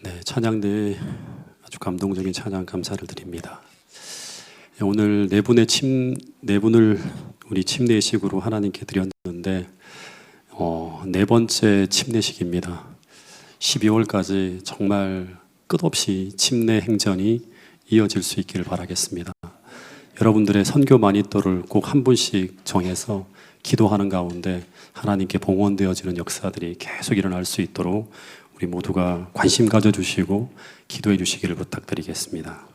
네, 찬양대 아주 감동적인 찬양 감사를 드립니다. 오늘 네 분을 우리 침례식으로 하나님께 드렸는데 네 번째 침례식입니다. 12월까지 정말 끝없이 침례 행전이 이어질 수 있기를 바라겠습니다. 여러분들의 선교 마니또를 꼭 한 분씩 정해서 기도하는 가운데 하나님께 봉헌되어지는 역사들이 계속 일어날 수 있도록 우리 모두가 관심 가져주시고 기도해 주시기를 부탁드리겠습니다.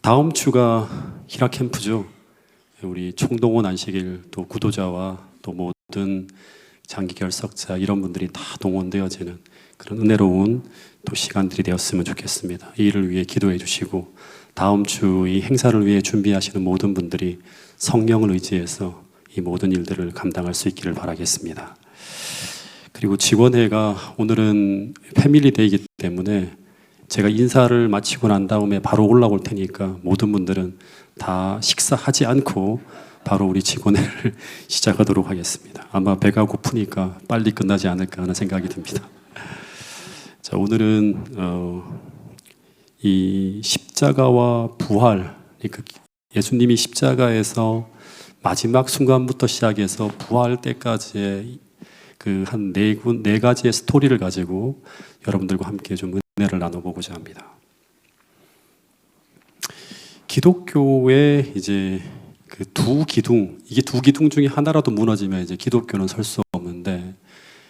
다음 주가 히라 캠프죠. 우리 총동원 안식일 또 구도자와 또 모든 장기 결석자 이런 분들이 다 동원되어지는 그런 은혜로운 또 시간들이 되었으면 좋겠습니다. 이 일을 위해 기도해 주시고 다음 주 이 행사를 위해 준비하시는 모든 분들이 성령을 의지해서 이 모든 일들을 감당할 수 있기를 바라겠습니다. 그리고 직원회가 오늘은 패밀리데이이기 때문에 제가 인사를 마치고 난 다음에 바로 올라올 테니까 모든 분들은 다 식사하지 않고 바로 우리 직원회를 시작하도록 하겠습니다. 아마 배가 고프니까 빨리 끝나지 않을까 하는 생각이 듭니다. 자, 오늘은 이 십자가와 부활, 그러니까 예수님이 십자가에서 마지막 순간부터 시작해서 부활 때까지의 그 한 네 가지의 스토리를 가지고 여러분들과 함께 좀 은혜를 나눠보고자 합니다. 기독교의 이제 그 두 기둥, 이게 두 기둥 중에 하나라도 무너지면 이제 기독교는 설 수 없는데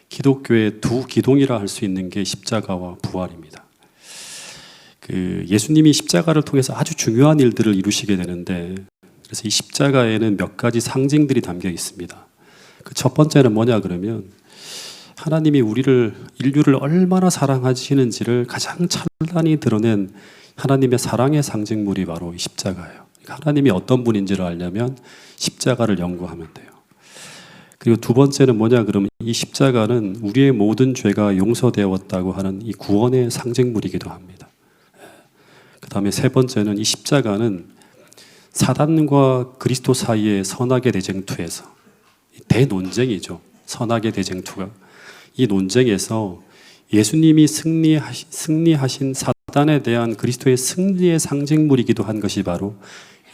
기독교의 두 기둥이라 할 수 있는 게 십자가와 부활입니다. 그 예수님이 십자가를 통해서 아주 중요한 일들을 이루시게 되는데 그래서 이 십자가에는 몇 가지 상징들이 담겨 있습니다. 그 첫 번째는 뭐냐 그러면 하나님이 인류를 얼마나 사랑하시는지를 가장 찬란히 드러낸 하나님의 사랑의 상징물이 바로 십자가예요. 하나님이 어떤 분인지를 알려면 십자가를 연구하면 돼요. 그리고 두 번째는 뭐냐 그러면 이 십자가는 우리의 모든 죄가 용서되었다고 하는 이 구원의 상징물이기도 합니다. 그 다음에 세 번째는 이 십자가는 사단과 그리스도 사이의 선악의 대쟁투에서 대논쟁이죠. 선악의 대쟁투가 이 논쟁에서 예수님이 승리하신 사단에 대한 그리스도의 승리의 상징물이기도 한 것이 바로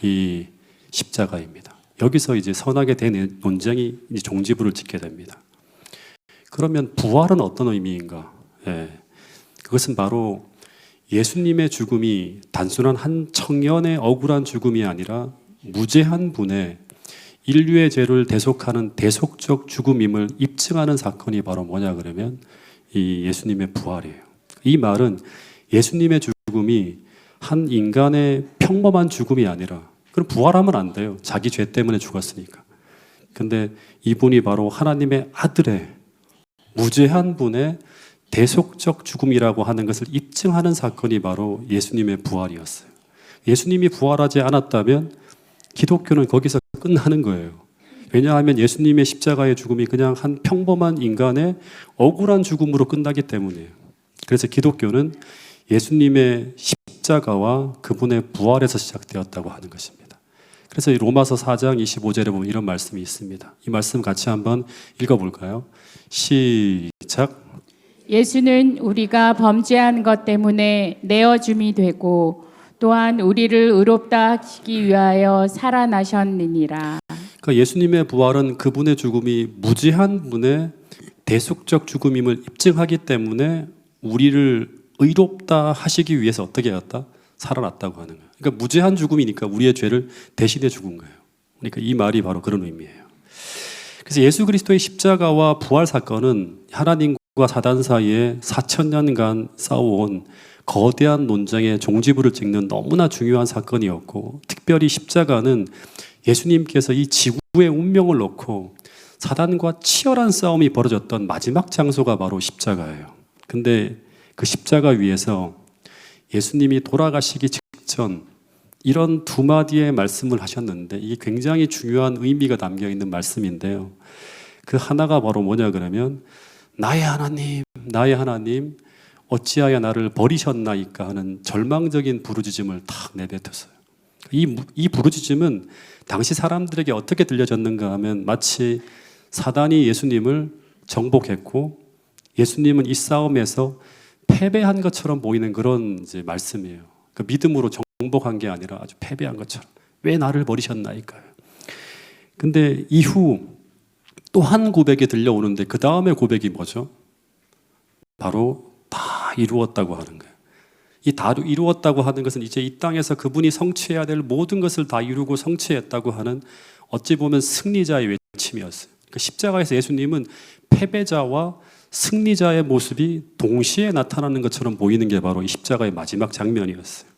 이 십자가입니다. 여기서 이제 선악의 대논쟁이 종지부를 짓게 됩니다. 그러면 부활은 어떤 의미인가? 그것은 바로 예수님의 죽음이 단순한 한 청년의 억울한 죽음이 아니라 무죄한 분의 인류의 죄를 대속하는 대속적 죽음임을 입증하는 사건이 바로 뭐냐 그러면 이 예수님의 부활이에요. 이 말은 예수님의 죽음이 한 인간의 평범한 죽음이 아니라 그럼 부활하면 안 돼요. 자기 죄 때문에 죽었으니까. 근데 이분이 바로 하나님의 아들의 무죄한 분의 대속적 죽음이라고 하는 것을 입증하는 사건이 바로 예수님의 부활이었어요. 예수님이 부활하지 않았다면 기독교는 거기서 끝나는 거예요. 왜냐하면 예수님의 십자가의 죽음이 그냥 한 평범한 인간의 억울한 죽음으로 끝나기 때문이에요. 그래서 기독교는 예수님의 십자가와 그분의 부활에서 시작되었다고 하는 것입니다. 그래서 로마서 4장 25절에 보면 이런 말씀이 있습니다. 이 말씀 같이 한번 읽어볼까요? 시작. 예수는 우리가 범죄한 것 때문에 내어줌이 되고 또한 우리를 의롭다 하시기 위하여 살아나셨느니라. 그러니까 예수님의 부활은 그분의 죽음이 무죄한 분의 대속적 죽음임을 입증하기 때문에 우리를 의롭다 하시기 위해서 어떻게 하였다? 살아났다고 하는 거예요. 그러니까 무죄한 죽음이니까 우리의 죄를 대신해 죽은 거예요. 그러니까 이 말이 바로 그런 의미예요. 그래서 예수 그리스도의 십자가와 부활 사건은 하나님과 사단 사이에 4,000년간 싸워온 거대한 논쟁의 종지부를 찍는 너무나 중요한 사건이었고 특별히 십자가는 예수님께서 이 지구의 운명을 놓고 사단과 치열한 싸움이 벌어졌던 마지막 장소가 바로 십자가예요. 근데 그 십자가 위에서 예수님이 돌아가시기 직전 이런 두 마디의 말씀을 하셨는데 이게 굉장히 중요한 의미가 담겨있는 말씀인데요. 그 하나가 바로 뭐냐 그러면 나의 하나님 어찌하여 나를 버리셨나이까 하는 절망적인 부르짖음을 탁 내뱉었어요. 이 부르짖음은 당시 사람들에게 어떻게 들려졌는가 하면 마치 사단이 예수님을 정복했고 예수님은 이 싸움에서 패배한 것처럼 보이는 그런 이제 말씀이에요. 그 믿음으로 정복한 게 아니라 아주 패배한 것처럼. 왜 나를 버리셨나이까요. 근데 이후 또 한 고백이 들려오는데 그 다음에 고백이 뭐죠? 바로 다 이루었다고 하는 거예요. 이 다 이루었다고 하는 것은 이제 이 땅에서 그분이 성취해야 될 모든 것을 다 이루고 성취했다고 하는 어찌 보면 승리자의 외침이었어요. 그러니까 십자가에서 예수님은 패배자와 승리자의 모습이 동시에 나타나는 것처럼 보이는 게 바로 이 십자가의 마지막 장면이었어요.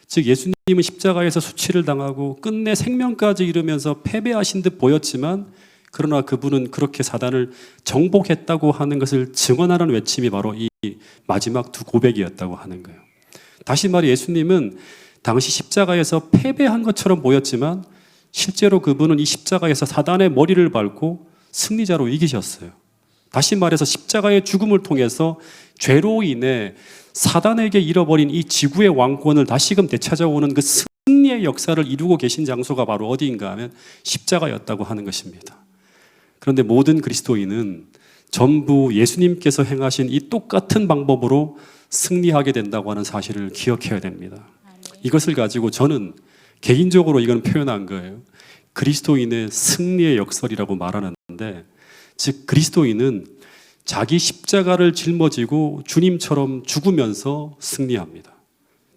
즉 예수님은 십자가에서 수치를 당하고 끝내 생명까지 이루면서 패배하신 듯 보였지만 그러나 그분은 그렇게 사단을 정복했다고 하는 것을 증언하는 외침이 바로 이 마지막 두 고백이었다고 하는 거예요. 다시 말해 예수님은 당시 십자가에서 패배한 것처럼 보였지만 실제로 그분은 이 십자가에서 사단의 머리를 밟고 승리자로 이기셨어요. 다시 말해서 십자가의 죽음을 통해서 죄로 인해 사단에게 잃어버린 이 지구의 왕권을 다시금 되찾아오는 그 승리의 역사를 이루고 계신 장소가 바로 어디인가 하면 십자가였다고 하는 것입니다. 그런데 모든 그리스도인은 전부 예수님께서 행하신 이 똑같은 방법으로 승리하게 된다고 하는 사실을 기억해야 됩니다. 이것을 가지고 저는 개인적으로 이건 표현한 거예요. 그리스도인의 승리의 역설이라고 말하는데, 즉 그리스도인은 자기 십자가를 짊어지고 주님처럼 죽으면서 승리합니다.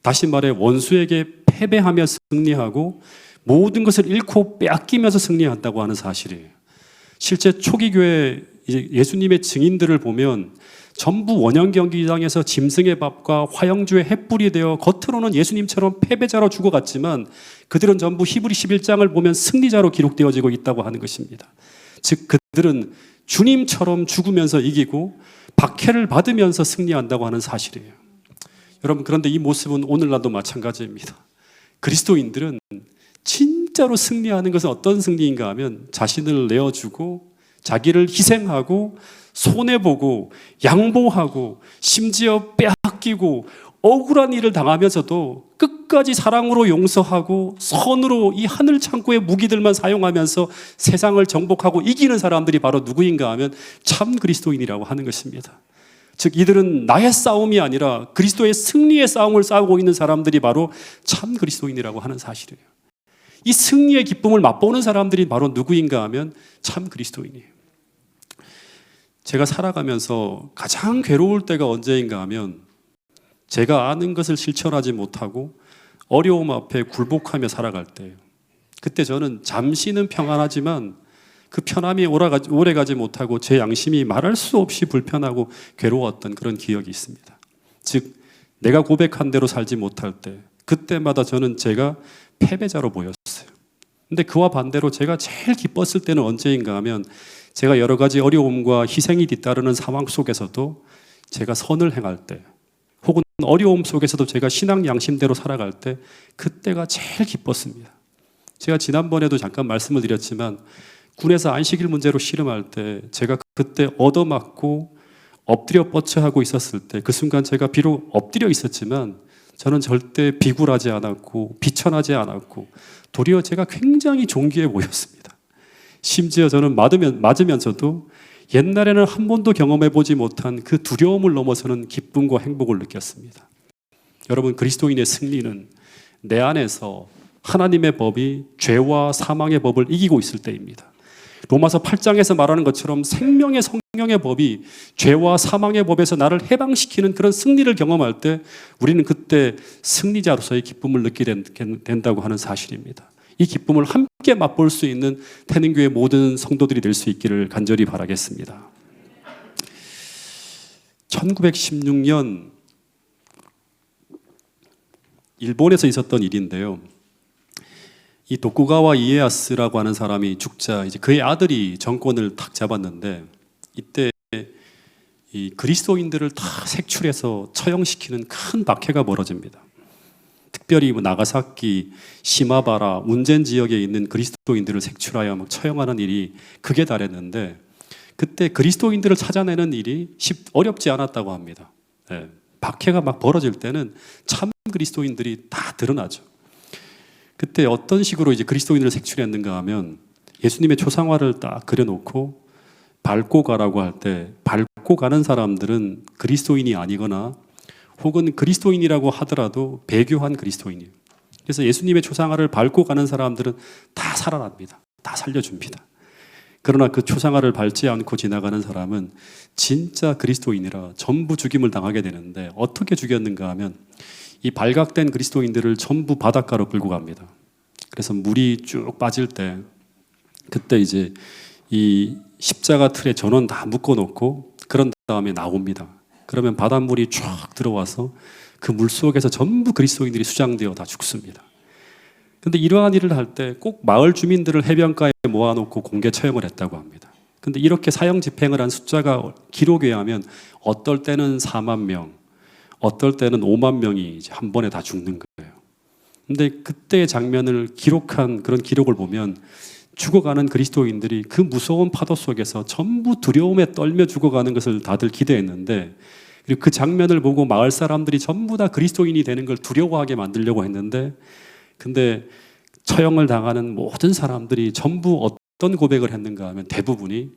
다시 말해 원수에게 패배하며 승리하고 모든 것을 잃고 빼앗기면서 승리한다고 하는 사실이에요. 실제 초기 교회 예수님의 증인들을 보면 전부 원형 경기장에서 짐승의 밥과 화형주의 횃불이 되어 겉으로는 예수님처럼 패배자로 죽어갔지만 그들은 전부 히브리 11장을 보면 승리자로 기록되어지고 있다고 하는 것입니다. 즉 그들은 주님처럼 죽으면서 이기고 박해를 받으면서 승리한다고 하는 사실이에요. 여러분, 그런데 이 모습은 오늘날도 마찬가지입니다. 그리스도인들은 진짜로 승리하는 것은 어떤 승리인가 하면 자신을 내어주고 자기를 희생하고 손해보고 양보하고 심지어 빼앗기고 억울한 일을 당하면서도 끝까지 사랑으로 용서하고 선으로 이 하늘 창고의 무기들만 사용하면서 세상을 정복하고 이기는 사람들이 바로 누구인가 하면 참 그리스도인이라고 하는 것입니다. 즉 이들은 나의 싸움이 아니라 그리스도의 승리의 싸움을 싸우고 있는 사람들이 바로 참 그리스도인이라고 하는 사실이에요. 이 승리의 기쁨을 맛보는 사람들이 바로 누구인가 하면 참 그리스도인이에요. 제가 살아가면서 가장 괴로울 때가 언제인가 하면 제가 아는 것을 실천하지 못하고 어려움 앞에 굴복하며 살아갈 때예요. 그때 저는 잠시는 평안하지만 그 편함이 오래가지 못하고 제 양심이 말할 수 없이 불편하고 괴로웠던 그런 기억이 있습니다. 즉 내가 고백한 대로 살지 못할 때 그때마다 저는 제가 패배자로 보였어요. 근데 그와 반대로 제가 제일 기뻤을 때는 언제인가 하면 제가 여러 가지 어려움과 희생이 뒤따르는 상황 속에서도 제가 선을 행할 때 혹은 어려움 속에서도 제가 신앙 양심대로 살아갈 때 그때가 제일 기뻤습니다. 제가 지난번에도 잠깐 말씀을 드렸지만 군에서 안식일 문제로 씨름할 때 제가 그때 얻어맞고 엎드려 뻗쳐하고 있었을 때 그 순간 제가 비록 엎드려 있었지만 저는 절대 비굴하지 않았고 비천하지 않았고 도리어 제가 굉장히 존귀해 보였습니다. 심지어 저는 맞으면서도 옛날에는 한 번도 경험해보지 못한 그 두려움을 넘어서는 기쁨과 행복을 느꼈습니다. 여러분, 그리스도인의 승리는 내 안에서 하나님의 법이 죄와 사망의 법을 이기고 있을 때입니다. 로마서 8장에서 말하는 것처럼 생명의 성령의 법이 죄와 사망의 법에서 나를 해방시키는 그런 승리를 경험할 때 우리는 그때 승리자로서의 기쁨을 느끼게 된다고 하는 사실입니다. 이 기쁨을 함께 맛볼 수 있는 태능교회 모든 성도들이 될 수 있기를 간절히 바라겠습니다. 1916년 일본에서 있었던 일인데요. 이 도쿠가와 이에야스라고 하는 사람이 죽자 이제 그의 아들이 정권을 탁 잡았는데 이때 이 그리스도인들을 다 색출해서 처형시키는 큰 박해가 벌어집니다. 특별히 나가사키, 시마바라, 운젠 지역에 있는 그리스도인들을 색출하여 막 처형하는 일이 극에 달했는데 그때 그리스도인들을 찾아내는 일이 어렵지 않았다고 합니다. 네. 박해가 막 벌어질 때는 참 그리스도인들이 다 드러나죠. 그때 어떤 식으로 이제 그리스도인을 색출했는가 하면 예수님의 초상화를 딱 그려놓고 밟고 가라고 할 때 밟고 가는 사람들은 그리스도인이 아니거나 혹은 그리스도인이라고 하더라도 배교한 그리스도인이에요. 그래서 예수님의 초상화를 밟고 가는 사람들은 다 살아납니다. 다 살려줍니다. 그러나 그 초상화를 밟지 않고 지나가는 사람은 진짜 그리스도인이라 전부 죽임을 당하게 되는데 어떻게 죽였는가 하면 이 발각된 그리스도인들을 전부 바닷가로 끌고 갑니다. 그래서 물이 쭉 빠질 때 그때 이제 이 십자가 틀에 전원 다 묶어놓고 그런 다음에 나옵니다. 그러면 바닷물이 쫙 들어와서 그 물 속에서 전부 그리스도인들이 수장되어 다 죽습니다. 근데 이러한 일을 할 때 꼭 마을 주민들을 해변가에 모아놓고 공개 처형을 했다고 합니다. 근데 이렇게 사형 집행을 한 숫자가 기록에 의하면 어떨 때는 4만 명, 어떨 때는 5만 명이 이제 한 번에 다 죽는 거예요. 근데 그때의 장면을 기록한 그런 기록을 보면 죽어가는 그리스도인들이 그 무서운 파도 속에서 전부 두려움에 떨며 죽어가는 것을 다들 기대했는데, 그리고 그 장면을 보고 마을 사람들이 전부 다 그리스도인이 되는 걸 두려워하게 만들려고 했는데, 근데 처형을 당하는 모든 사람들이 전부 어떤 고백을 했는가 하면 대부분이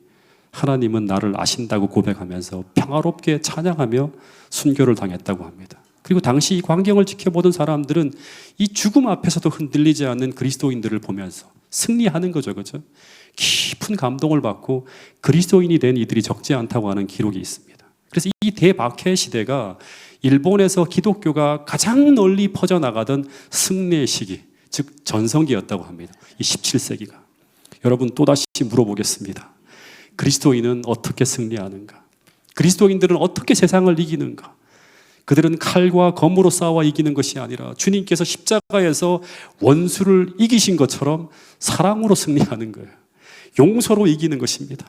하나님은 나를 아신다고 고백하면서 평화롭게 찬양하며 순교를 당했다고 합니다. 그리고 당시 이 광경을 지켜보던 사람들은 이 죽음 앞에서도 흔들리지 않는 그리스도인들을 보면서 승리하는 거죠, 그죠? 깊은 감동을 받고 그리스도인이 된 이들이 적지 않다고 하는 기록이 있습니다. 그래서 이 대박해 시대가 일본에서 기독교가 가장 널리 퍼져나가던 승리의 시기, 즉 전성기였다고 합니다. 이 17세기가. 여러분 또다시 물어보겠습니다. 그리스도인은 어떻게 승리하는가? 그리스도인들은 어떻게 세상을 이기는가? 그들은 칼과 검으로 싸워 이기는 것이 아니라 주님께서 십자가에서 원수를 이기신 것처럼 사랑으로 승리하는 거예요. 용서로 이기는 것입니다.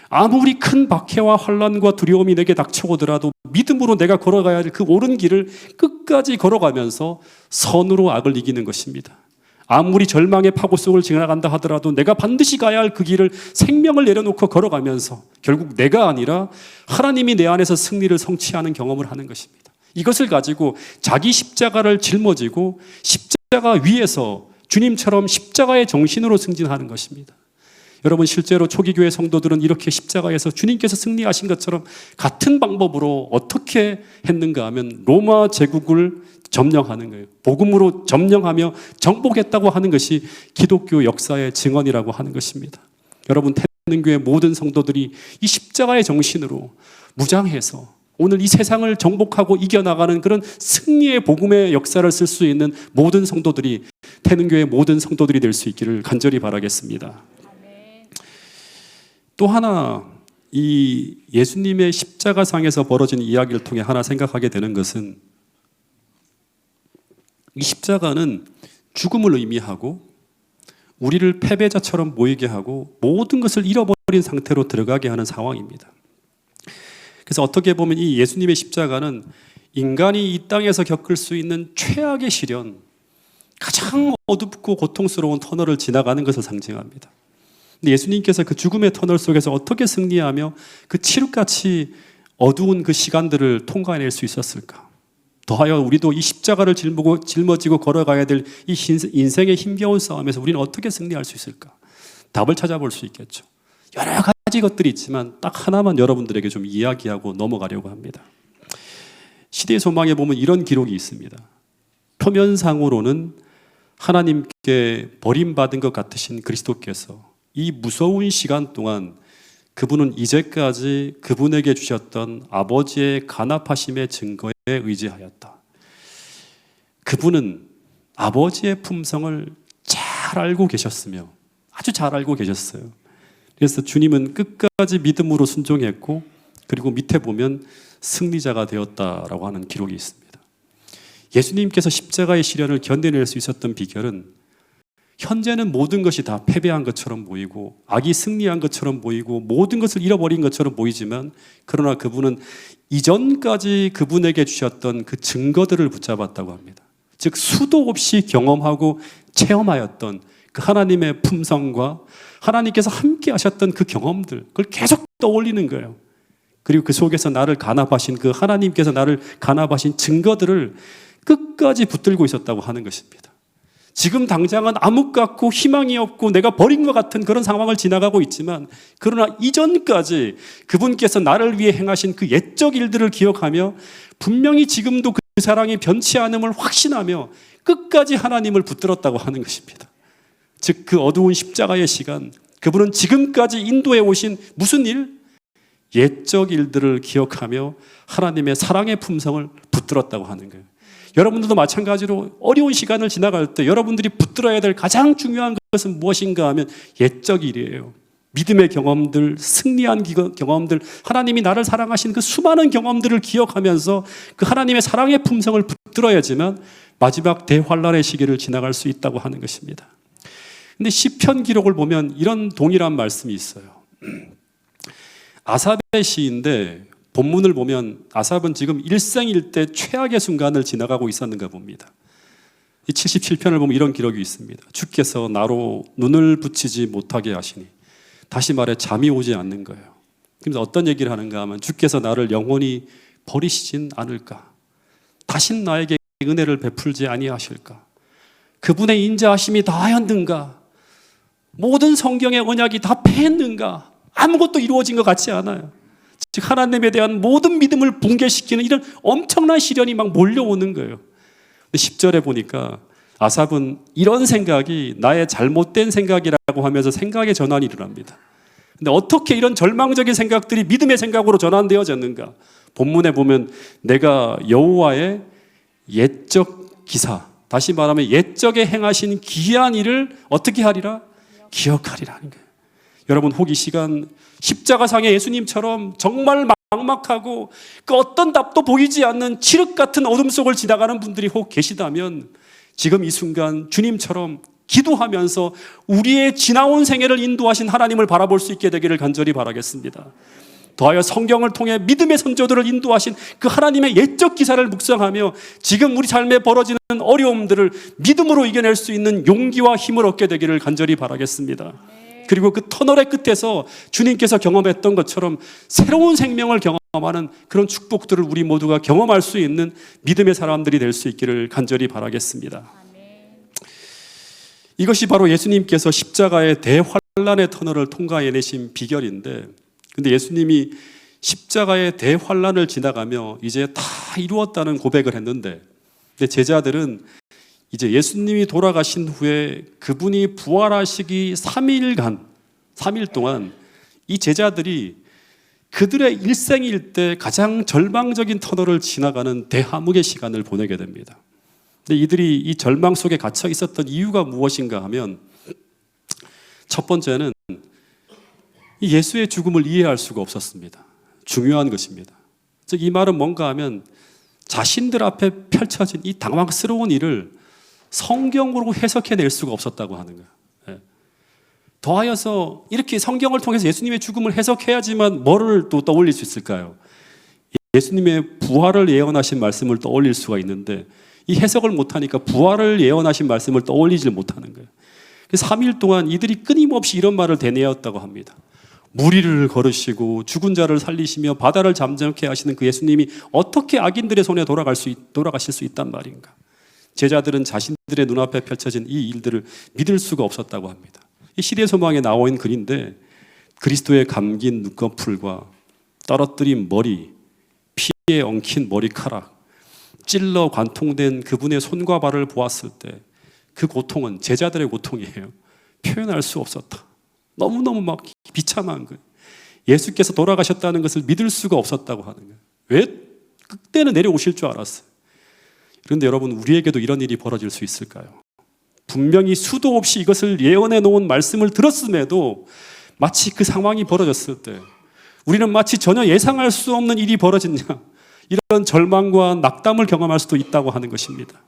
아무리 큰 박해와 환난과 두려움이 내게 닥쳐오더라도 믿음으로 내가 걸어가야 할 그 옳은 길을 끝까지 걸어가면서 선으로 악을 이기는 것입니다. 아무리 절망의 파고 속을 지나간다 하더라도 내가 반드시 가야 할 그 길을 생명을 내려놓고 걸어가면서 결국 내가 아니라 하나님이 내 안에서 승리를 성취하는 경험을 하는 것입니다. 이것을 가지고 자기 십자가를 짊어지고 십자가 위에서 주님처럼 십자가의 정신으로 승진하는 것입니다. 여러분 실제로 초기 교회 성도들은 이렇게 십자가에서 주님께서 승리하신 것처럼 같은 방법으로 어떻게 했는가 하면 로마 제국을 점령하는 거예요. 복음으로 점령하며 정복했다고 하는 것이 기독교 역사의 증언이라고 하는 것입니다. 여러분 태능교회 모든 성도들이 이 십자가의 정신으로 무장해서 오늘 이 세상을 정복하고 이겨나가는 그런 승리의 복음의 역사를 쓸 수 있는 모든 성도들이 태능교회 모든 성도들이 될 수 있기를 간절히 바라겠습니다. 또 하나 이 예수님의 십자가상에서 벌어진 이야기를 통해 하나 생각하게 되는 것은 이 십자가는 죽음을 의미하고 우리를 패배자처럼 보이게 하고 모든 것을 잃어버린 상태로 들어가게 하는 상황입니다. 그래서 어떻게 보면 이 예수님의 십자가는 인간이 이 땅에서 겪을 수 있는 최악의 시련, 가장 어둡고 고통스러운 터널을 지나가는 것을 상징합니다. 근데 예수님께서 그 죽음의 터널 속에서 어떻게 승리하며 그 칠흑같이 어두운 그 시간들을 통과해낼 수 있었을까? 더하여 우리도 이 십자가를 짊어지고 걸어가야 될 이 인생의 힘겨운 싸움에서 우리는 어떻게 승리할 수 있을까? 답을 찾아볼 수 있겠죠. 여러 가지 것들이 있지만 딱 하나만 여러분들에게 좀 이야기하고 넘어가려고 합니다. 시대의 소망에 보면 이런 기록이 있습니다. 표면상으로는 하나님께 버림받은 것 같으신 그리스도께서 이 무서운 시간 동안 그분은 이제까지 그분에게 주셨던 아버지의 간합하심의 증거에 의지하였다. 그분은 아버지의 품성을 잘 알고 계셨으며 아주 잘 알고 계셨어요. 그래서 주님은 끝까지 믿음으로 순종했고 그리고 밑에 보면 승리자가 되었다라고 하는 기록이 있습니다. 예수님께서 십자가의 시련을 견뎌낼 수 있었던 비결은 현재는 모든 것이 다 패배한 것처럼 보이고 악이 승리한 것처럼 보이고 모든 것을 잃어버린 것처럼 보이지만 그러나 그분은 이전까지 그분에게 주셨던 그 증거들을 붙잡았다고 합니다. 즉 수도 없이 경험하고 체험하였던 그 하나님의 품성과 하나님께서 함께 하셨던 그 경험들, 그걸 계속 떠올리는 거예요. 그리고 그 속에서 나를 간합하신 그 하나님께서 나를 간합하신 증거들을 끝까지 붙들고 있었다고 하는 것입니다. 지금 당장은 암흑 같고 희망이 없고 내가 버린 것 같은 그런 상황을 지나가고 있지만, 그러나 이전까지 그분께서 나를 위해 행하신 그 옛적 일들을 기억하며 분명히 지금도 그 사랑이 변치 않음을 확신하며 끝까지 하나님을 붙들었다고 하는 것입니다. 즉 그 어두운 십자가의 시간, 그분은 지금까지 인도해 오신 무슨 일? 옛적 일들을 기억하며 하나님의 사랑의 품성을 붙들었다고 하는 거예요. 여러분들도 마찬가지로 어려운 시간을 지나갈 때 여러분들이 붙들어야 될 가장 중요한 것은 무엇인가 하면 옛적 일이에요. 믿음의 경험들, 승리한 경험들, 하나님이 나를 사랑하신 그 수많은 경험들을 기억하면서 그 하나님의 사랑의 품성을 붙들어야지만 마지막 대환란의 시기를 지나갈 수 있다고 하는 것입니다. 근데 시편 기록을 보면 이런 동일한 말씀이 있어요. 아삽의 시인데 본문을 보면 아삽은 지금 일생일대 최악의 순간을 지나가고 있었는가 봅니다. 이 77편을 보면 이런 기록이 있습니다. 주께서 나로 눈을 붙이지 못하게 하시니, 다시 말해 잠이 오지 않는 거예요. 그래서 어떤 얘기를 하는가 하면 주께서 나를 영원히 버리시진 않을까? 다신 나에게 은혜를 베풀지 아니하실까? 그분의 인자하심이 다하였는가? 모든 성경의 언약이 다 패했는가? 아무것도 이루어진 것 같지 않아요. 즉 하나님에 대한 모든 믿음을 붕괴시키는 이런 엄청난 시련이 막 몰려오는 거예요. 근데 10절에 보니까 아삽은 이런 생각이 나의 잘못된 생각이라고 하면서 생각의 전환이 일어납니다. 근데 어떻게 이런 절망적인 생각들이 믿음의 생각으로 전환되어졌는가? 본문에 보면 내가 여호와의 옛적 기사, 다시 말하면 옛적에 행하신 기이한 일을 어떻게 하리라? 기억하리라 하는 거예요. 여러분 혹 이 시간 십자가상의 예수님처럼 정말 막막하고 그 어떤 답도 보이지 않는 칠흑 같은 어둠 속을 지나가는 분들이 혹 계시다면 지금 이 순간 주님처럼 기도하면서 우리의 지나온 생애를 인도하신 하나님을 바라볼 수 있게 되기를 간절히 바라겠습니다. 더하여 성경을 통해 믿음의 선조들을 인도하신 그 하나님의 옛적 기사를 묵상하며 지금 우리 삶에 벌어지는 어려움들을 믿음으로 이겨낼 수 있는 용기와 힘을 얻게 되기를 간절히 바라겠습니다. 그리고 그 터널의 끝에서 주님께서 경험했던 것처럼 새로운 생명을 경험하는 그런 축복들을 우리 모두가 경험할 수 있는 믿음의 사람들이 될 수 있기를 간절히 바라겠습니다. 이것이 바로 예수님께서 십자가의 대환란의 터널을 통과해내신 비결인데, 근데 예수님이 십자가의 대환란을 지나가며 이제 다 이루었다는 고백을 했는데, 근데 제자들은 이제 예수님이 돌아가신 후에 그분이 부활하시기 3일 동안 이 제자들이 그들의 일생일 때 가장 절망적인 터널을 지나가는 대함흑의 시간을 보내게 됩니다. 근데 이들이 이 절망 속에 갇혀 있었던 이유가 무엇인가 하면, 첫 번째는 예수의 죽음을 이해할 수가 없었습니다. 중요한 것입니다. 즉 이 말은 뭔가 하면 자신들 앞에 펼쳐진 이 당황스러운 일을 성경으로 해석해낼 수가 없었다고 하는 거예요. 더하여서 이렇게 성경을 통해서 예수님의 죽음을 해석해야지만 뭐를 또 떠올릴 수 있을까요? 예수님의 부활을 예언하신 말씀을 떠올릴 수가 있는데 이 해석을 못하니까 부활을 예언하신 말씀을 떠올리질 못하는 거예요. 그래서 3일 동안 이들이 끊임없이 이런 말을 되뇌었다고 합니다. 물 위를 걸으시고 죽은 자를 살리시며 바다를 잠잠케 하시는 그 예수님이 어떻게 악인들의 손에 돌아가실 수 있단 말인가? 제자들은 자신들의 눈앞에 펼쳐진 이 일들을 믿을 수가 없었다고 합니다. 이 시대 소망에 나와 있는 글인데, 그리스도의 감긴 눈꺼풀과 떨어뜨린 머리, 피에 엉킨 머리카락, 찔러 관통된 그분의 손과 발을 보았을 때 그 고통은 제자들의 고통이에요. 표현할 수 없었다. 너무너무 막 비참한 거예요. 예수께서 돌아가셨다는 것을 믿을 수가 없었다고 하는 거예요. 왜? 그때는 내려오실 줄 알았어요. 그런데 여러분, 우리에게도 이런 일이 벌어질 수 있을까요? 분명히 수도 없이 이것을 예언해 놓은 말씀을 들었음에도 마치 그 상황이 벌어졌을 때 우리는 마치 전혀 예상할 수 없는 일이 벌어졌냐, 이런 절망과 낙담을 경험할 수도 있다고 하는 것입니다.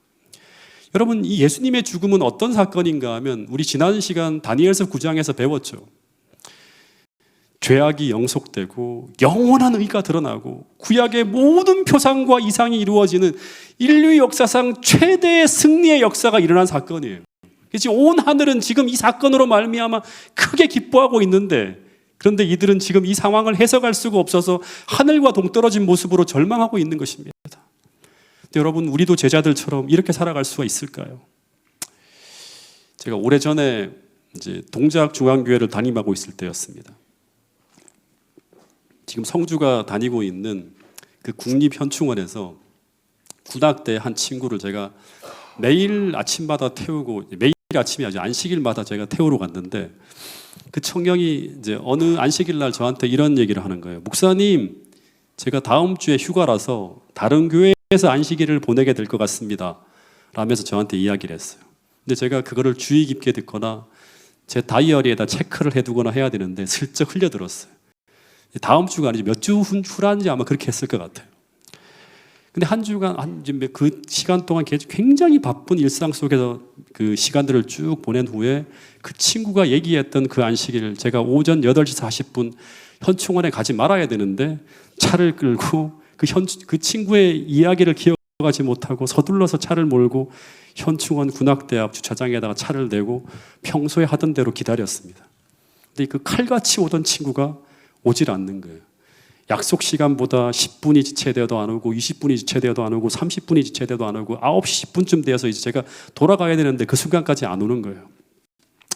여러분, 이 예수님의 죽음은 어떤 사건인가 하면 우리 지난 시간 다니엘서 9장에서 배웠죠. 죄악이 영속되고 영원한 의가 드러나고 구약의 모든 표상과 이상이 이루어지는 인류 역사상 최대의 승리의 역사가 일어난 사건이에요. 그래서 온 하늘은 지금 이 사건으로 말미암아 크게 기뻐하고 있는데, 그런데 이들은 지금 이 상황을 해석할 수가 없어서 하늘과 동떨어진 모습으로 절망하고 있는 것입니다. 근데 여러분, 우리도 제자들처럼 이렇게 살아갈 수가 있을까요? 제가 오래전에 이제 동작중앙교회를 담임하고 있을 때였습니다. 지금 성주가 다니고 있는 그 국립현충원에서 군악대 한 친구를 제가 매일 아침마다 태우고, 매일 아침이 아니죠, 안식일마다 제가 태우러 갔는데, 그 청년이 이제 어느 안식일 날 저한테 이런 얘기를 하는 거예요. 목사님, 제가 다음 주에 휴가라서 다른 교회에서 안식일을 보내게 될 것 같습니다 라면서 저한테 이야기를 했어요. 근데 제가 그거를 주의 깊게 듣거나 제 다이어리에다 체크를 해두거나 해야 되는데 슬쩍 흘려들었어요. 다음 주가 아니지 몇 주 후라는지 아마 그렇게 했을 것 같아요. 근데 한 주간, 그 시간 동안 굉장히 바쁜 일상 속에서 그 시간들을 쭉 보낸 후에 그 친구가 얘기했던 그 안식일, 제가 오전 8시 40분 현충원에 가지 말아야 되는데 차를 끌고 그 친구의 이야기를 기억하지 못하고 서둘러서 차를 몰고 현충원 군악대 앞 주차장에다가 차를 대고 평소에 하던 대로 기다렸습니다. 근데 그 칼같이 오던 친구가 오질 않는 거예요. 약속 시간보다 10분이 지체되어도 안 오고 20분이 지체되어도 안 오고 30분이 지체되어도 안 오고 9시 10분쯤 되어서 이제 제가 돌아가야 되는데 그 순간까지 안 오는 거예요.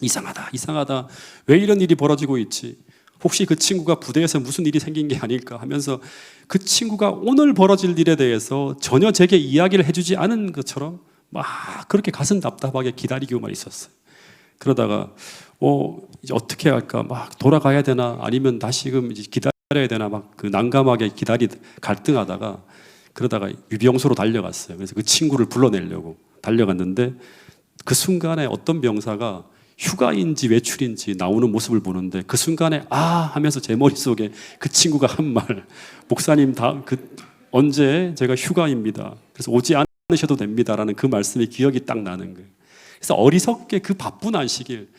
이상하다. 왜 이런 일이 벌어지고 있지? 혹시 그 친구가 부대에서 무슨 일이 생긴 게 아닐까 하면서 그 친구가 오늘 벌어질 일에 대해서 전혀 제게 이야기를 해주지 않은 것처럼 막 그렇게 가슴 답답하게 기다리고만 있었어요. 그러다가 이제 어떻게 할까? 막 돌아가야 되나? 아니면 다시금 이제 기다려야 되나? 막 그 난감하게 갈등하다가 그러다가 유병소로 달려갔어요. 그래서 그 친구를 불러내려고 달려갔는데 그 순간에 어떤 병사가 휴가인지 외출인지 나오는 모습을 보는데 그 순간에 하면서 제 머릿속에 그 친구가 한 말, 목사님 언제 제가 휴가입니다. 그래서 오지 않으셔도 됩니다라는 그 말씀이 기억이 딱 나는 거예요. 그래서 어리석게 그 바쁜 안식일,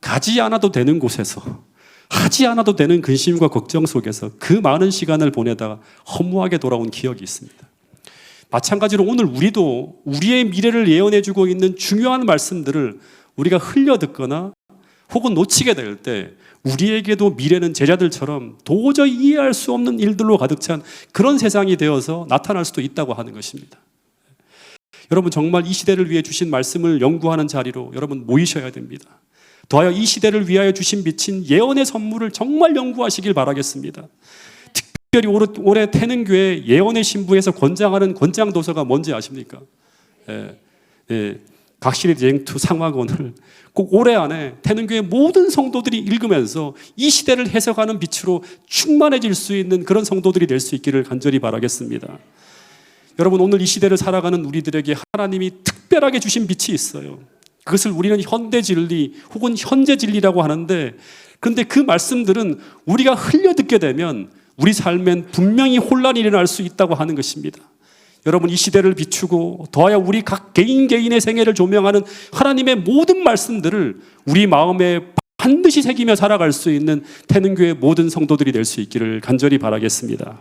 가지 않아도 되는 곳에서 하지 않아도 되는 근심과 걱정 속에서 그 많은 시간을 보내다가 허무하게 돌아온 기억이 있습니다. 마찬가지로 오늘 우리도 우리의 미래를 예언해주고 있는 중요한 말씀들을 우리가 흘려듣거나 혹은 놓치게 될 때 우리에게도 미래는 제자들처럼 도저히 이해할 수 없는 일들로 가득 찬 그런 세상이 되어서 나타날 수도 있다고 하는 것입니다. 여러분, 정말 이 시대를 위해 주신 말씀을 연구하는 자리로 여러분 모이셔야 됩니다. 더하여 이 시대를 위하여 주신 비친 예언의 선물을 정말 연구하시길 바라겠습니다. 특별히 올해 태능교회 예언의 신부에서 권장하는 권장 도서가 뭔지 아십니까? 각실의 쟁투 상황원을 꼭 올해 안에 태능교회 모든 성도들이 읽으면서 이 시대를 해석하는 빛으로 충만해질 수 있는 그런 성도들이 될 수 있기를 간절히 바라겠습니다. 여러분, 오늘 이 시대를 살아가는 우리들에게 하나님이 특별하게 주신 빛이 있어요. 그것을 우리는 현대 진리 혹은 현재 진리라고 하는데, 그런데 그 말씀들은 우리가 흘려듣게 되면 우리 삶엔 분명히 혼란이 일어날 수 있다고 하는 것입니다. 여러분, 이 시대를 비추고 더하여 우리 각 개인의 생애를 조명하는 하나님의 모든 말씀들을 우리 마음에 반드시 새기며 살아갈 수 있는 태능교회 모든 성도들이 될 수 있기를 간절히 바라겠습니다.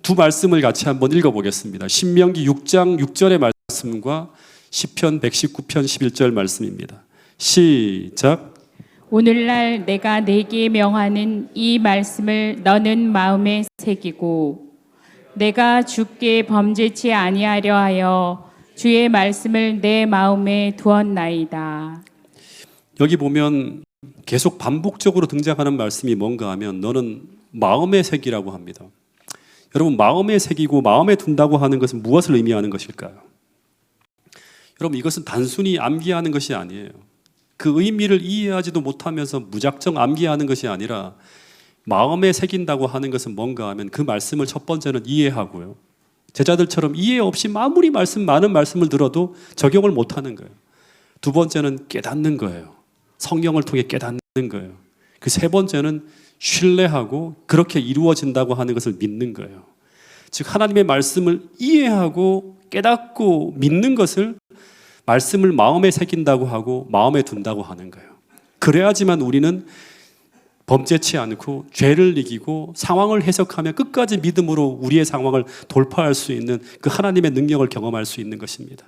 두 말씀을 같이 한번 읽어보겠습니다. 신명기 6장 6절의 말씀과 시편 119편 11절 말씀입니다. 시작. 오늘날 내가 내게 명하는 이 말씀을 너는 마음에 새기고 내가 주께 범죄치 아니하려 하여 주의 말씀을 내 마음에 두었나이다. 여기 보면 계속 반복적으로 등장하는 말씀이 뭔가 하면 너는 마음에 새기라고 합니다. 여러분, 마음에 새기고 마음에 둔다고 하는 것은 무엇을 의미하는 것일까요? 여러분, 이것은 단순히 암기하는 것이 아니에요. 그 의미를 이해하지도 못하면서 무작정 암기하는 것이 아니라 마음에 새긴다고 하는 것은 뭔가 하면 그 말씀을 첫 번째는 이해하고요. 제자들처럼 이해 없이 아무리 많은 말씀을 들어도 적용을 못하는 거예요. 두 번째는 깨닫는 거예요. 성령을 통해 깨닫는 거예요. 그 세 번째는 신뢰하고 그렇게 이루어진다고 하는 것을 믿는 거예요. 즉, 하나님의 말씀을 이해하고 깨닫고 믿는 것을 말씀을 마음에 새긴다고 하고 마음에 둔다고 하는 거예요. 그래야지만 우리는 범죄치 않고 죄를 이기고 상황을 해석하며 끝까지 믿음으로 우리의 상황을 돌파할 수 있는 그 하나님의 능력을 경험할 수 있는 것입니다.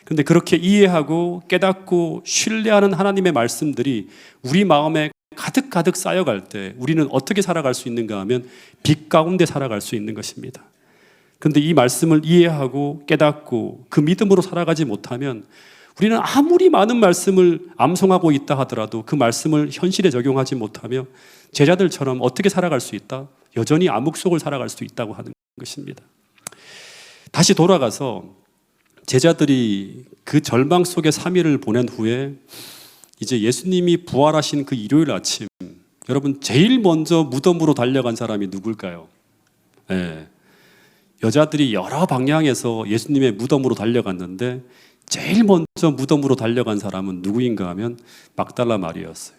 그런데 그렇게 이해하고 깨닫고 신뢰하는 하나님의 말씀들이 우리 마음에 가득 쌓여갈 때 우리는 어떻게 살아갈 수 있는가 하면 빛 가운데 살아갈 수 있는 것입니다. 그런데 이 말씀을 이해하고 깨닫고 그 믿음으로 살아가지 못하면 우리는 아무리 많은 말씀을 암송하고 있다 하더라도 그 말씀을 현실에 적용하지 못하며 제자들처럼 어떻게 살아갈 수 있다? 여전히 암흑 속을 살아갈 수 있다고 하는 것입니다. 다시 돌아가서 제자들이 그 절망 속에 3일을 보낸 후에 이제 예수님이 부활하신 그 일요일 아침, 여러분 제일 먼저 무덤으로 달려간 사람이 누굴까요? 네. 여자들이 여러 방향에서 예수님의 무덤으로 달려갔는데 제일 먼저 무덤으로 달려간 사람은 누구인가 하면 막달라 마리아였어요.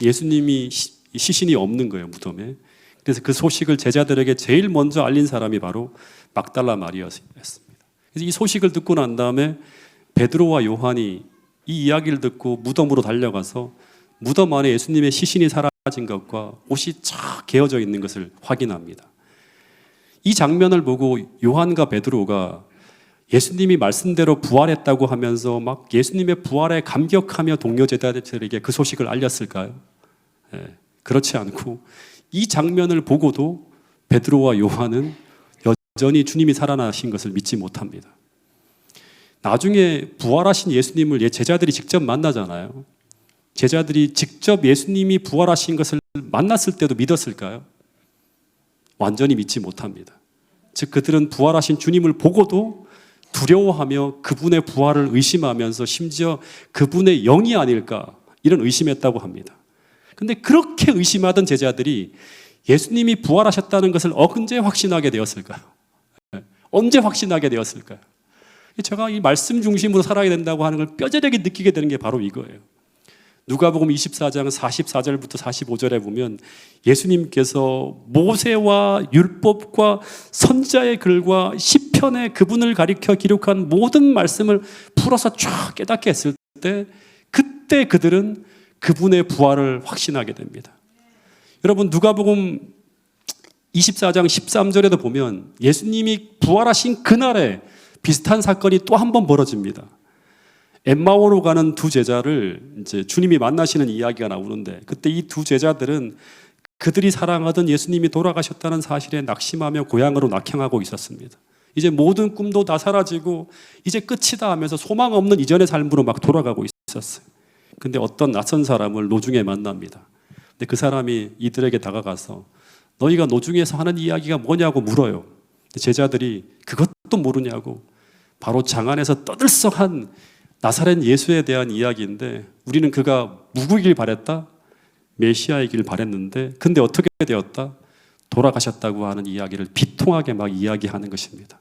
예수님이 시신이 없는 거예요, 무덤에. 그래서 그 소식을 제자들에게 제일 먼저 알린 사람이 바로 막달라 마리아였습니다. 그래서 이 소식을 듣고 난 다음에 베드로와 요한이 이 이야기를 듣고 무덤으로 달려가서 무덤 안에 예수님의 시신이 사라진 것과 옷이 쫙 개어져 있는 것을 확인합니다. 이 장면을 보고 요한과 베드로가 예수님이 말씀대로 부활했다고 하면서 막 예수님의 부활에 감격하며 동료 제자들에게 그 소식을 알렸을까요? 네, 그렇지 않고 이 장면을 보고도 베드로와 요한은 여전히 주님이 살아나신 것을 믿지 못합니다. 나중에 부활하신 예수님을 제자들이 직접 만나잖아요. 제자들이 직접 예수님이 부활하신 것을 만났을 때도 믿었을까요? 완전히 믿지 못합니다. 즉 그들은 부활하신 주님을 보고도 두려워하며 그분의 부활을 의심하면서 심지어 그분의 영이 아닐까 이런 의심했다고 합니다. 그런데 그렇게 의심하던 제자들이 예수님이 부활하셨다는 것을 언제 확신하게 되었을까요? 언제 확신하게 되었을까요? 제가 이 말씀 중심으로 살아야 된다고 하는 걸 뼈저리게 느끼게 되는 게 바로 이거예요. 누가복음 24장 44절부터 45절에 보면 예수님께서 모세와 율법과 선지자의 글과 시편에 그분을 가리켜 기록한 모든 말씀을 풀어서 쫙 깨닫게 했을 때 그때 그들은 그분의 부활을 확신하게 됩니다. 여러분 누가복음 24장 13절에도 보면 예수님이 부활하신 그날에 비슷한 사건이 또 한 번 벌어집니다. 엠마오로 가는 두 제자를 이제 주님이 만나시는 이야기가 나오는데 그때 이 두 제자들은 그들이 사랑하던 예수님이 돌아가셨다는 사실에 낙심하며 고향으로 낙향하고 있었습니다. 이제 모든 꿈도 다 사라지고 이제 끝이다 하면서 소망 없는 이전의 삶으로 막 돌아가고 있었어요. 근데 어떤 낯선 사람을 노중에 만납니다. 근데 그 사람이 이들에게 다가가서 너희가 노중에서 하는 이야기가 뭐냐고 물어요. 제자들이 그것도 모르냐고 바로 장안에서 떠들썩한 나사렛 예수에 대한 이야기인데 우리는 그가 누구이길 바랬다? 메시아이길 바랬는데 근데 어떻게 되었다? 돌아가셨다고 하는 이야기를 비통하게 막 이야기하는 것입니다.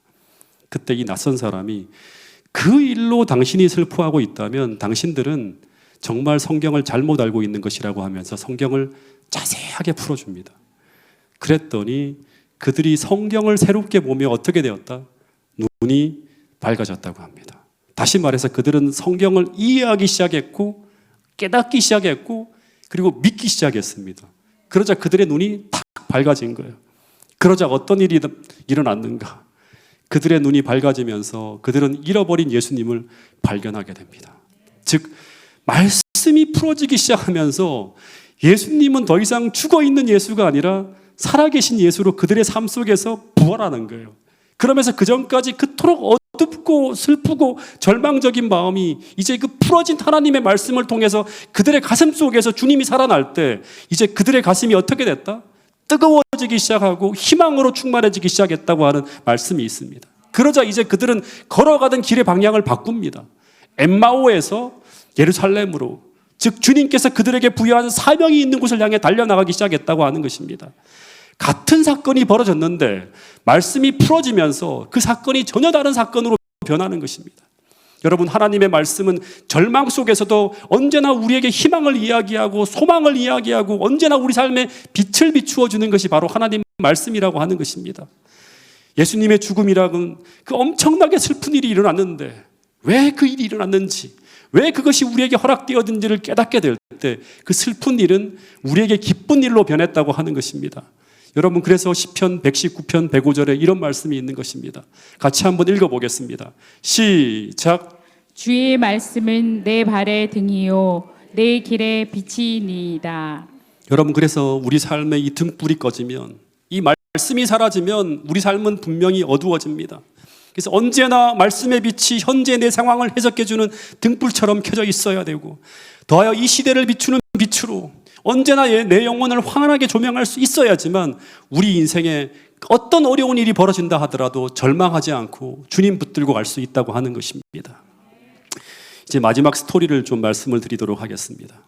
그때 이 낯선 사람이 그 일로 당신이 슬퍼하고 있다면 당신들은 정말 성경을 잘못 알고 있는 것이라고 하면서 성경을 자세하게 풀어줍니다. 그랬더니 그들이 성경을 새롭게 보며 어떻게 되었다? 눈이 밝아졌다고 합니다. 다시 말해서 그들은 성경을 이해하기 시작했고 깨닫기 시작했고 그리고 믿기 시작했습니다. 그러자 그들의 눈이 탁 밝아진 거예요. 그러자 어떤 일이 일어났는가? 그들의 눈이 밝아지면서 그들은 잃어버린 예수님을 발견하게 됩니다. 즉 말씀이 풀어지기 시작하면서 예수님은 더 이상 죽어있는 예수가 아니라 살아계신 예수로 그들의 삶 속에서 부활하는 거예요. 그러면서 그전까지 그토록 어둡고 슬프고 절망적인 마음이 이제 그 풀어진 하나님의 말씀을 통해서 그들의 가슴 속에서 주님이 살아날 때 이제 그들의 가슴이 어떻게 됐다? 뜨거워지기 시작하고 희망으로 충만해지기 시작했다고 하는 말씀이 있습니다. 그러자 이제 그들은 걸어가던 길의 방향을 바꿉니다. 엠마오에서 예루살렘으로, 즉 주님께서 그들에게 부여한 사명이 있는 곳을 향해 달려나가기 시작했다고 하는 것입니다. 같은 사건이 벌어졌는데 말씀이 풀어지면서 그 사건이 전혀 다른 사건으로 변하는 것입니다. 여러분 하나님의 말씀은 절망 속에서도 언제나 우리에게 희망을 이야기하고 소망을 이야기하고 언제나 우리 삶에 빛을 비추어 주는 것이 바로 하나님의 말씀이라고 하는 것입니다. 예수님의 죽음이라는 그 엄청나게 슬픈 일이 일어났는데 왜 그 일이 일어났는지, 왜 그것이 우리에게 허락되었는지를 깨닫게 될 때 그 슬픈 일은 우리에게 기쁜 일로 변했다고 하는 것입니다. 여러분 그래서 시편 119편 105절에 이런 말씀이 있는 것입니다. 같이 한번 읽어보겠습니다. 시작. 주의 말씀은 내 발의 등이요 내 길의 빛이니이다. 여러분 그래서 우리 삶의 이 등불이 꺼지면, 이 말씀이 사라지면 우리 삶은 분명히 어두워집니다. 그래서 언제나 말씀의 빛이 현재 내 상황을 해석해주는 등불처럼 켜져 있어야 되고, 더하여 이 시대를 비추는 빛으로 언제나 내 영혼을 환하게 조명할 수 있어야지만 우리 인생에 어떤 어려운 일이 벌어진다 하더라도 절망하지 않고 주님 붙들고 갈 수 있다고 하는 것입니다. 이제 마지막 스토리를 좀 말씀을 드리도록 하겠습니다.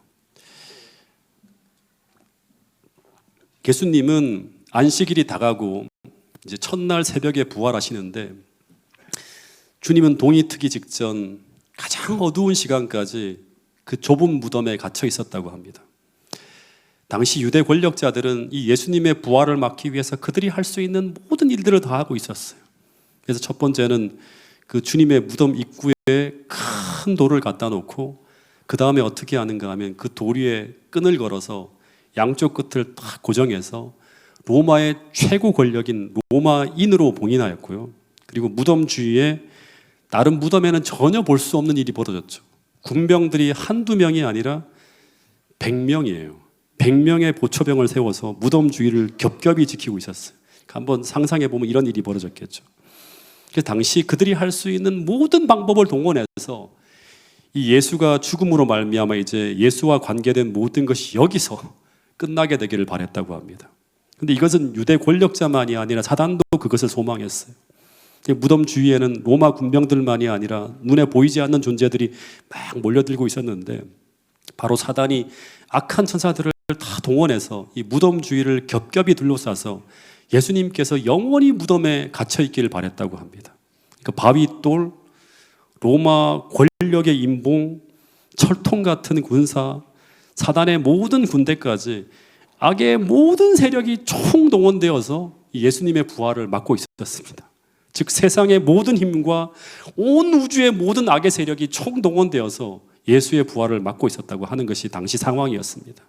예수님은 안식일이 다가고 이제 첫날 새벽에 부활하시는데, 주님은 동이 트기 직전 가장 어두운 시간까지 그 좁은 무덤에 갇혀 있었다고 합니다. 당시 유대 권력자들은 이 예수님의 부활을 막기 위해서 그들이 할 수 있는 모든 일들을 다 하고 있었어요. 그래서 첫 번째는 그 주님의 무덤 입구에 큰 돌을 갖다 놓고, 그 다음에 어떻게 하는가 하면 그 돌 위에 끈을 걸어서 양쪽 끝을 딱 고정해서 로마의 최고 권력인 로마인으로 봉인하였고요. 그리고 무덤 주위에, 다른 무덤에는 전혀 볼 수 없는 일이 벌어졌죠. 군병들이 한두 명이 아니라 100명이에요. 100명의 보초병을 세워서 무덤 주위를 겹겹이 지키고 있었어요. 한번 상상해 보면 이런 일이 벌어졌겠죠. 그래서 당시 그들이 할 수 있는 모든 방법을 동원해서 이 예수가 죽음으로 말미암아 이제 예수와 관계된 모든 것이 여기서 끝나게 되기를 바랬다고 합니다. 근데 이것은 유대 권력자만이 아니라 사단도 그것을 소망했어요. 무덤 주위에는 로마 군병들만이 아니라 눈에 보이지 않는 존재들이 막 몰려들고 있었는데, 바로 사단이 악한 천사들을 다 동원해서 이 무덤 주위를 겹겹이 둘러싸서 예수님께서 영원히 무덤에 갇혀 있기를 바랬다고 합니다. 그 바위돌, 로마 권력의 임봉, 철통 같은 군사, 사단의 모든 군대까지 악의 모든 세력이 총동원되어서 예수님의 부활을 막고 있었습니다. 즉 세상의 모든 힘과 온 우주의 모든 악의 세력이 총동원되어서 예수의 부활을 막고 있었다고 하는 것이 당시 상황이었습니다.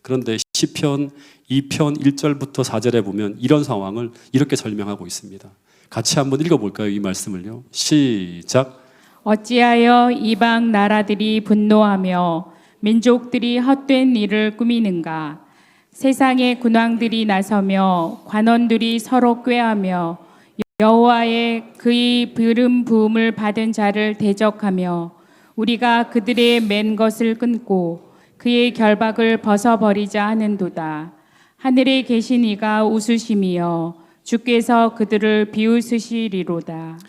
그런데 시편 2편 1절부터 4절에 보면 이런 상황을 이렇게 설명하고 있습니다. 같이 한번 읽어볼까요? 이 말씀을요. 시작. 어찌하여 이방 나라들이 분노하며 민족들이 헛된 일을 꾸미는가? 세상의 군왕들이 나서며 관원들이 서로 꾀하며 여호와의 그의 부름 부음을 받은 자를 대적하며 우리가 그들의 맨 것을 끊고 그의 결박을 벗어버리자 하는도다. 하늘에 계신 이가 웃으심이여 주께서 그들을 비웃으시리로다.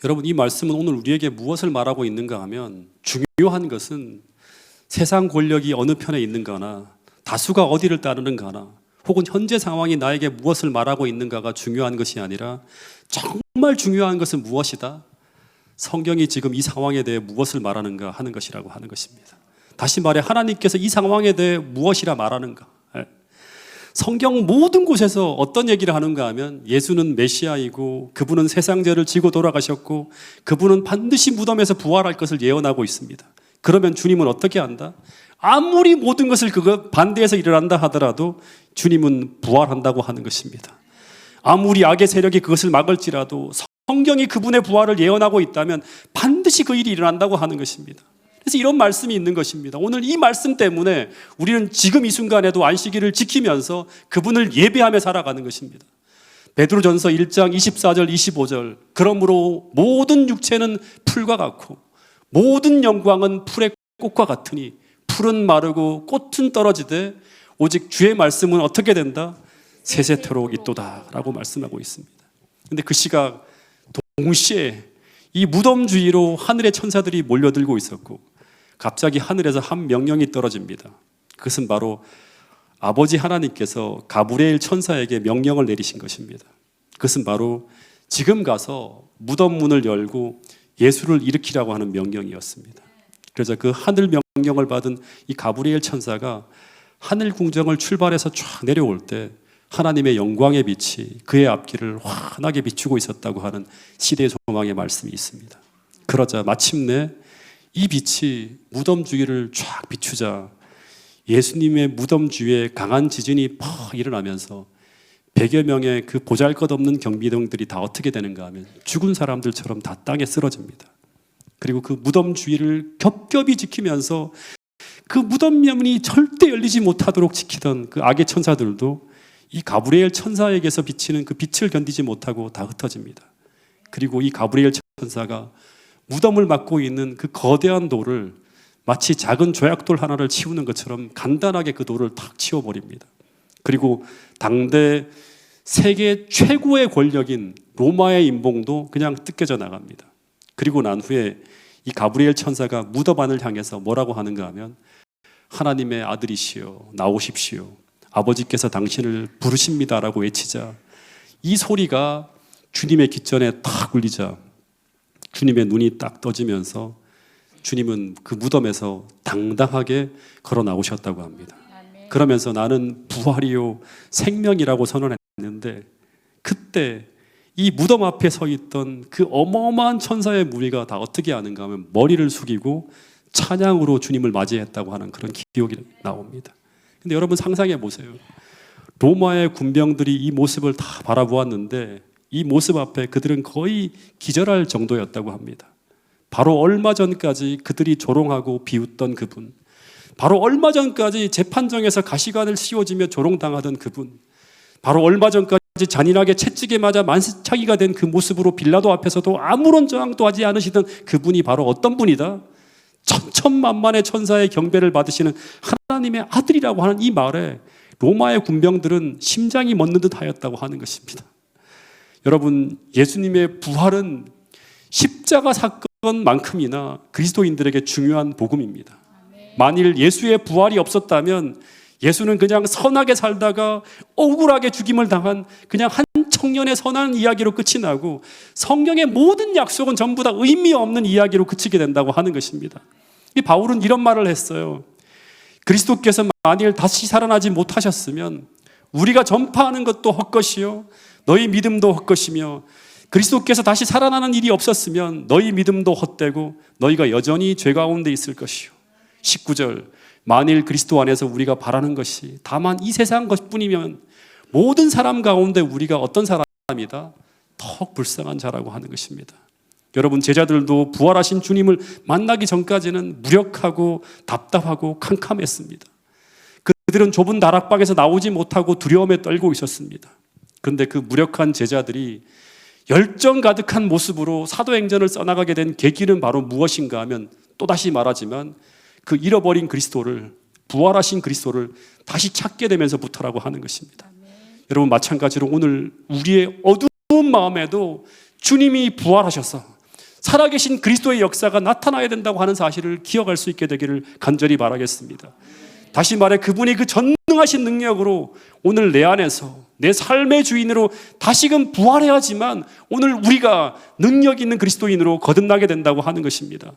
여러분, 이 말씀은 오늘 우리에게 무엇을 말하고 있는가 하면, 중요한 것은 세상 권력이 어느 편에 있는가나 다수가 어디를 따르는가나 혹은 현재 상황이 나에게 무엇을 말하고 있는가가 중요한 것이 아니라, 정말 중요한 것은 무엇이다? 성경이 지금 이 상황에 대해 무엇을 말하는가 하는 것이라고 하는 것입니다. 다시 말해, 하나님께서 이 상황에 대해 무엇이라 말하는가? 성경 모든 곳에서 어떤 얘기를 하는가 하면, 예수는 메시아이고 그분은 세상 죄를 지고 돌아가셨고 그분은 반드시 무덤에서 부활할 것을 예언하고 있습니다. 그러면 주님은 어떻게 한다? 아무리 모든 것을 그거 반대해서 일어난다 하더라도 주님은 부활한다고 하는 것입니다. 아무리 악의 세력이 그것을 막을지라도 성경이 그분의 부활을 예언하고 있다면 반드시 그 일이 일어난다고 하는 것입니다. 그래서 이런 말씀이 있는 것입니다. 오늘 이 말씀 때문에 우리는 지금 이 순간에도 안식일을 지키면서 그분을 예배하며 살아가는 것입니다. 베드로전서 1장 24절 25절, 그러므로 모든 육체는 풀과 같고 모든 영광은 풀의 꽃과 같으니 풀은 마르고 꽃은 떨어지되 오직 주의 말씀은 어떻게 된다? 세세토록 있도다 라고 말씀하고 있습니다. 그런데 그 시각 동시에 이 무덤 주위로 하늘의 천사들이 몰려들고 있었고, 갑자기 하늘에서 한 명령이 떨어집니다. 그것은 바로 아버지 하나님께서 가브리엘 천사에게 명령을 내리신 것입니다. 그것은 바로 지금 가서 무덤 문을 열고 예수를 일으키라고 하는 명령이었습니다. 그래서 그 하늘 명령을 받은 이 가브리엘 천사가 하늘 궁정을 출발해서 쫙 내려올 때 하나님의 영광의 빛이 그의 앞길을 환하게 비추고 있었다고 하는 시대 소망의 말씀이 있습니다. 그러자 마침내 이 빛이 무덤 주위를 쫙 비추자 예수님의 무덤 주위에 강한 지진이 팍 일어나면서 100여 명의 그 보잘것없는 경비병들이 다 어떻게 되는가 하면 죽은 사람들처럼 다 땅에 쓰러집니다. 그리고 그 무덤 주위를 겹겹이 지키면서 그 무덤 문이 절대 열리지 못하도록 지키던 그 악의 천사들도 이 가브리엘 천사에게서 비치는 그 빛을 견디지 못하고 다 흩어집니다. 그리고 이 가브리엘 천사가 무덤을 맡고 있는 그 거대한 돌을 마치 작은 조약돌 하나를 치우는 것처럼 간단하게 그 돌을 탁 치워버립니다. 그리고 당대 세계 최고의 권력인 로마의 인봉도 그냥 뜯겨져 나갑니다. 그리고 난 후에 이 가브리엘 천사가 무덤 안을 향해서 뭐라고 하는가 하면 하나님의 아들이시여 나오십시오. 아버지께서 당신을 부르십니다라고 외치자 이 소리가 주님의 귓전에 탁 울리자 주님의 눈이 딱 떠지면서 주님은 그 무덤에서 당당하게 걸어 나오셨다고 합니다. 그러면서 나는 부활이요 생명이라고 선언했는데 그때 이 무덤 앞에 서 있던 그 어마어마한 천사의 무리가 다 어떻게 하는가 하면 머리를 숙이고 찬양으로 주님을 맞이했다고 하는 그런 기록이 나옵니다. 근데 여러분 상상해 보세요. 로마의 군병들이 이 모습을 다 바라보았는데 이 모습 앞에 그들은 거의 기절할 정도였다고 합니다. 바로 얼마 전까지 그들이 조롱하고 비웃던 그분, 바로 얼마 전까지 재판정에서 가시관을 씌워지며 조롱당하던 그분, 바로 얼마 전까지 잔인하게 채찍에 맞아 만시차기가 된 그 모습으로 빌라도 앞에서도 아무런 저항도 하지 않으시던 그분이 바로 어떤 분이다? 천천만만의 천사의 경배를 받으시는 하나님의 아들이라고 하는 이 말에 로마의 군병들은 심장이 멎는 듯 하였다고 하는 것입니다. 여러분, 예수님의 부활은 십자가 사건만큼이나 그리스도인들에게 중요한 복음입니다. 만일 예수의 부활이 없었다면 예수는 그냥 선하게 살다가 억울하게 죽임을 당한 그냥 한 청년의 선한 이야기로 끝이 나고 성경의 모든 약속은 전부 다 의미 없는 이야기로 그치게 된다고 하는 것입니다. 이 바울은 이런 말을 했어요. 그리스도께서 만일 다시 살아나지 못하셨으면 우리가 전파하는 것도 헛것이요 너희 믿음도 헛것이며 그리스도께서 다시 살아나는 일이 없었으면 너희 믿음도 헛되고 너희가 여전히 죄 가운데 있을 것이요. 19절 만일 그리스도 안에서 우리가 바라는 것이 다만 이 세상 것뿐이면 모든 사람 가운데 우리가 어떤 사람이다? 턱 불쌍한 자라고 하는 것입니다. 여러분 제자들도 부활하신 주님을 만나기 전까지는 무력하고 답답하고 캄캄했습니다. 그들은 좁은 다락방에서 나오지 못하고 두려움에 떨고 있었습니다. 그런데 그 무력한 제자들이 열정 가득한 모습으로 사도행전을 써나가게 된 계기는 바로 무엇인가 하면 또다시 말하지만 그 잃어버린 그리스도를 부활하신 그리스도를 다시 찾게 되면서부터라고 하는 것입니다. 여러분 마찬가지로 오늘 우리의 어두운 마음에도 주님이 부활하셔서 살아계신 그리스도의 역사가 나타나야 된다고 하는 사실을 기억할 수 있게 되기를 간절히 바라겠습니다. 다시 말해 그분이 그 전능하신 능력으로 오늘 내 안에서 내 삶의 주인으로 다시금 부활해야지만 오늘 우리가 능력 있는 그리스도인으로 거듭나게 된다고 하는 것입니다.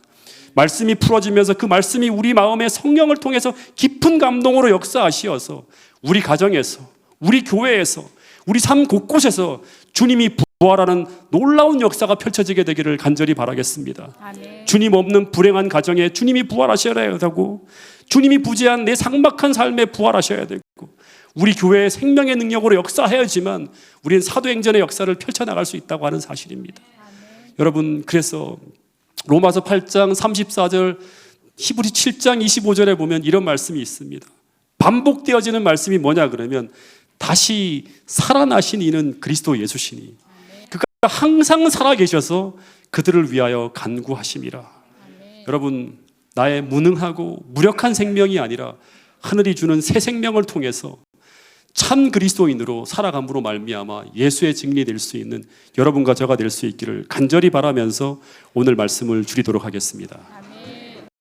말씀이 풀어지면서 그 말씀이 우리 마음에 성령을 통해서 깊은 감동으로 역사하시어서 우리 가정에서 우리 교회에서 우리 삶 곳곳에서 주님이 부활하는 놀라운 역사가 펼쳐지게 되기를 간절히 바라겠습니다. 아멘. 주님 없는 불행한 가정에 주님이 부활하셔야 되고 주님이 부재한 내 삭막한 삶에 부활하셔야 되고 우리 교회의 생명의 능력으로 역사해야지만 우리는 사도행전의 역사를 펼쳐나갈 수 있다고 하는 사실입니다. 아멘. 여러분 그래서 로마서 8장 34절 히브리 7장 25절에 보면 이런 말씀이 있습니다. 반복되어지는 말씀이 뭐냐 그러면 다시 살아나신 이는 그리스도 예수시니 그가 항상 살아계셔서 그들을 위하여 간구하심이라. 여러분 나의 무능하고 무력한 생명이 아니라 하늘이 주는 새 생명을 통해서 참 그리스도인으로 살아감으로 말미암아 예수의 증인이 될 수 있는 여러분과 저가 될 수 있기를 간절히 바라면서 오늘 말씀을 줄이도록 하겠습니다. 아멘.